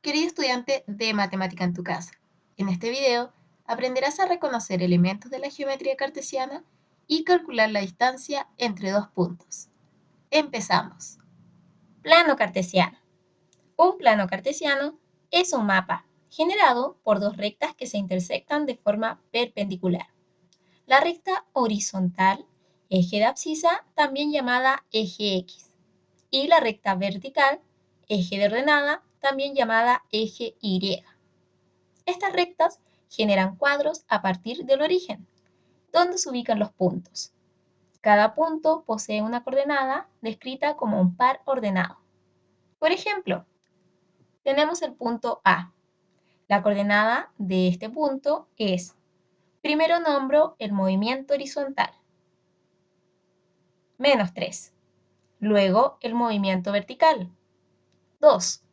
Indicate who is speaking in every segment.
Speaker 1: Querido estudiante de matemática en tu casa, en este video aprenderás a reconocer elementos de la geometría cartesiana y calcular la distancia entre dos puntos. Empezamos. Plano cartesiano. Un plano cartesiano es un mapa generado por dos rectas que se intersectan de forma perpendicular. La recta horizontal, eje de abscisa, también llamada eje X, y la recta vertical, eje de ordenada, también llamada eje Y. Estas rectas generan cuadros a partir del origen, donde se ubican los puntos. Cada punto posee una coordenada descrita como un par ordenado. Por ejemplo, tenemos el punto A. La coordenada de este punto es, primero nombro el movimiento horizontal, -3. Luego el movimiento vertical, 2.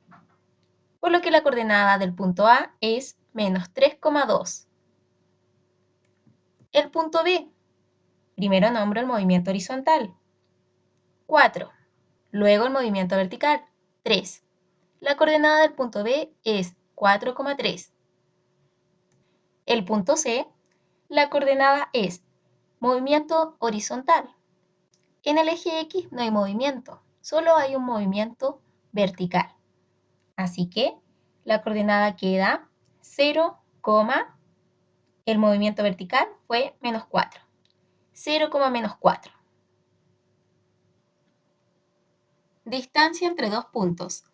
Speaker 1: Por lo que la coordenada del punto A es -3,2. El punto B. Primero nombro el movimiento horizontal, 4. Luego el movimiento vertical, 3. La coordenada del punto B es 4,3. El punto C, la coordenada es movimiento horizontal. En el eje X no hay movimiento, solo hay un movimiento vertical. Así que la coordenada queda 0, el movimiento vertical fue -4. 0, -4. Distancia entre dos puntos.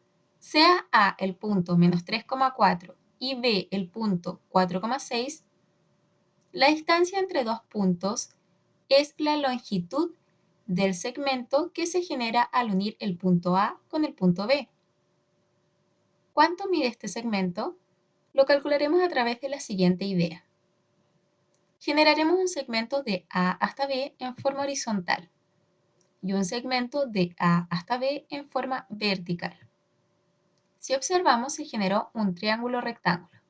Speaker 1: Sea A el punto -3,4 y B el punto 4,6, la distancia entre dos puntos es la longitud del segmento que se genera al unir el punto A con el punto B. ¿Cuánto mide este segmento? Lo calcularemos a través de la siguiente idea. Generaremos un segmento de A hasta B en forma horizontal y un segmento de A hasta B en forma vertical. Si observamos, se generó un triángulo rectángulo,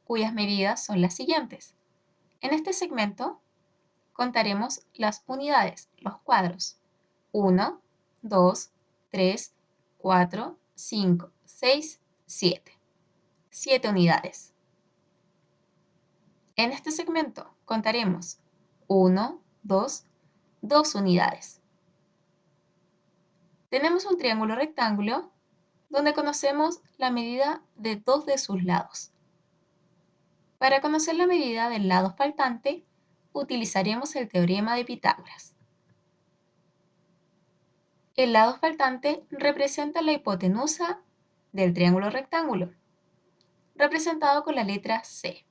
Speaker 1: cuyas medidas son las siguientes. En este segmento contaremos las unidades, los cuadros. 1, 2, 3, 4, 5, 6, 7. 7 unidades. En este segmento contaremos 1, 2, 2 unidades. Tenemos un triángulo rectángulo donde conocemos la medida de dos de sus lados. Para conocer la medida del lado faltante, utilizaremos el teorema de Pitágoras. El lado faltante representa la hipotenusa del triángulo rectángulo, representado con la letra C.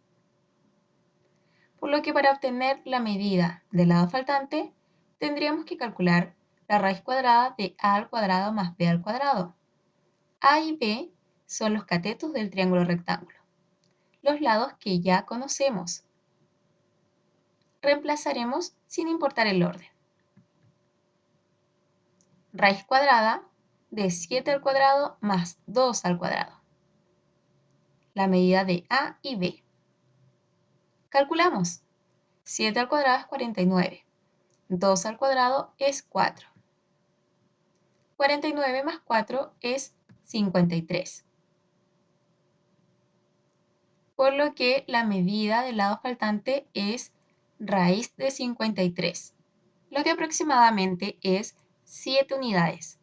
Speaker 1: Por lo que para obtener la medida del lado faltante, tendríamos que calcular la raíz cuadrada de a al cuadrado más b al cuadrado. A y b son los catetos del triángulo rectángulo, los lados que ya conocemos. Reemplazaremos sin importar el orden. Raíz cuadrada de 7 al cuadrado más 2 al cuadrado. La medida de a y b. Calculamos. 7 al cuadrado es 49. 2 al cuadrado es 4. 49 más 4 es 53. Por lo que la medida del lado faltante es raíz de 53, lo que aproximadamente es 7 unidades.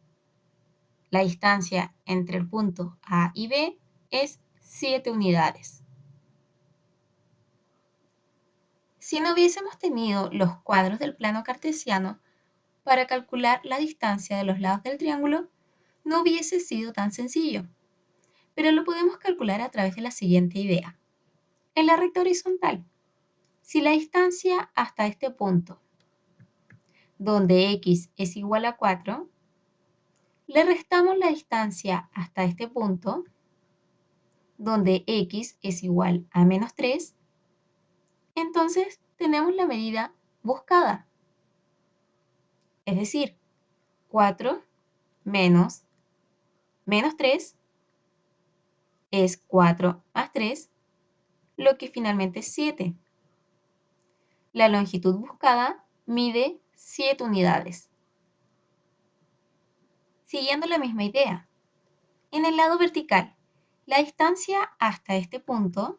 Speaker 1: La distancia entre el punto A y B es 7 unidades. Si no hubiésemos tenido los cuadros del plano cartesiano para calcular la distancia de los lados del triángulo, no hubiese sido tan sencillo, pero lo podemos calcular a través de la siguiente idea. En la recta horizontal, si la distancia hasta este punto, donde x es igual a 4, le restamos la distancia hasta este punto, donde x es igual a -3, entonces tenemos la medida buscada. Es decir, 4 menos -3 es 4 más 3, lo que finalmente es 7. La longitud buscada mide 7 unidades. Siguiendo la misma idea, en En el lado vertical, la distancia hasta este punto,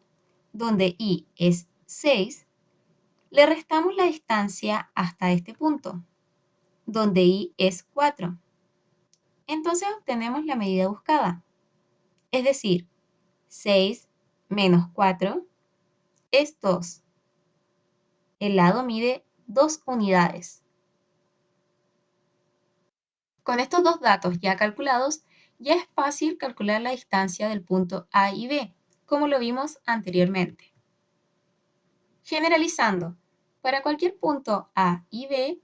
Speaker 1: donde y es 6, le restamos la distancia hasta este punto, donde y es 4. Entonces obtenemos la medida buscada, es decir, 6 menos 4 es 2. El lado mide 2 unidades. Con estos dos datos ya calculados, ya es fácil calcular la distancia del punto A y B, como lo vimos anteriormente. Generalizando, para cualquier punto A y B,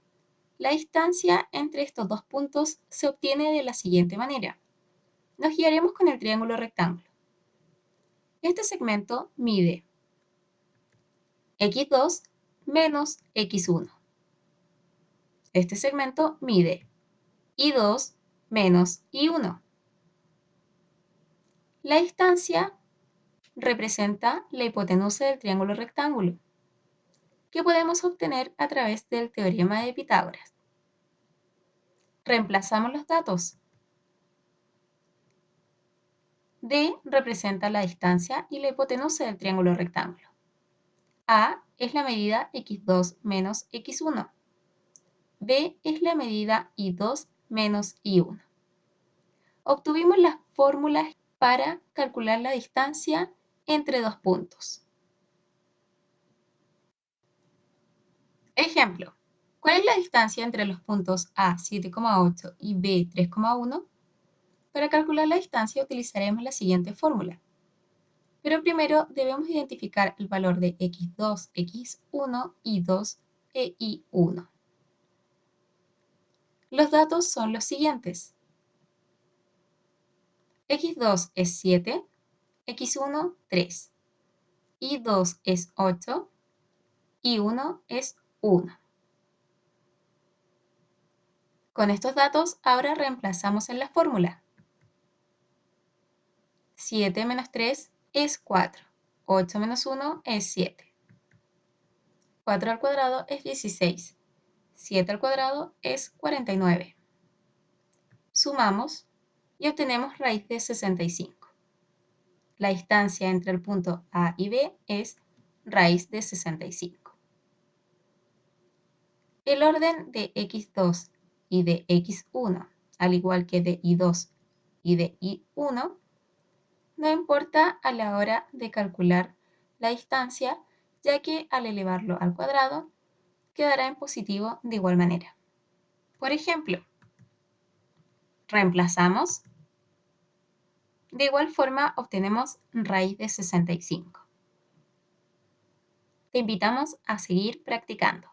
Speaker 1: la distancia entre estos dos puntos se obtiene de la siguiente manera. Nos guiaremos con el triángulo rectángulo. Este segmento mide x2 menos x1. Este segmento mide y2 menos y1. La distancia representa la hipotenusa del triángulo rectángulo, que podemos obtener a través del teorema de Pitágoras. Reemplazamos los datos. D representa la distancia y la hipotenusa del triángulo rectángulo. A es la medida x2 menos x1. B es la medida y2 menos y1. Obtuvimos las fórmulas para calcular la distancia entre dos puntos. Ejemplo, ¿cuál es la distancia entre los puntos A 7,8 y B 3,1? Para calcular la distancia utilizaremos la siguiente fórmula. Pero primero debemos identificar el valor de x2, x1, y2 e y1. Los datos son los siguientes. x2 es 7, x1 3, y2 es 8, y1 es 1. Con estos datos ahora reemplazamos en la fórmula. 7 menos 3 es 4, 8 menos 1 es 7. 4 al cuadrado es 16, 7 al cuadrado es 49. Sumamos y obtenemos raíz de 65. La distancia entre el punto A y B es raíz de 65. El orden de x2 y de x1, al igual que de y2 y de y1, no importa a la hora de calcular la distancia, ya que al elevarlo al cuadrado, quedará en positivo de igual manera. Por ejemplo, reemplazamos. De igual forma obtenemos raíz de 65. Te invitamos a seguir practicando.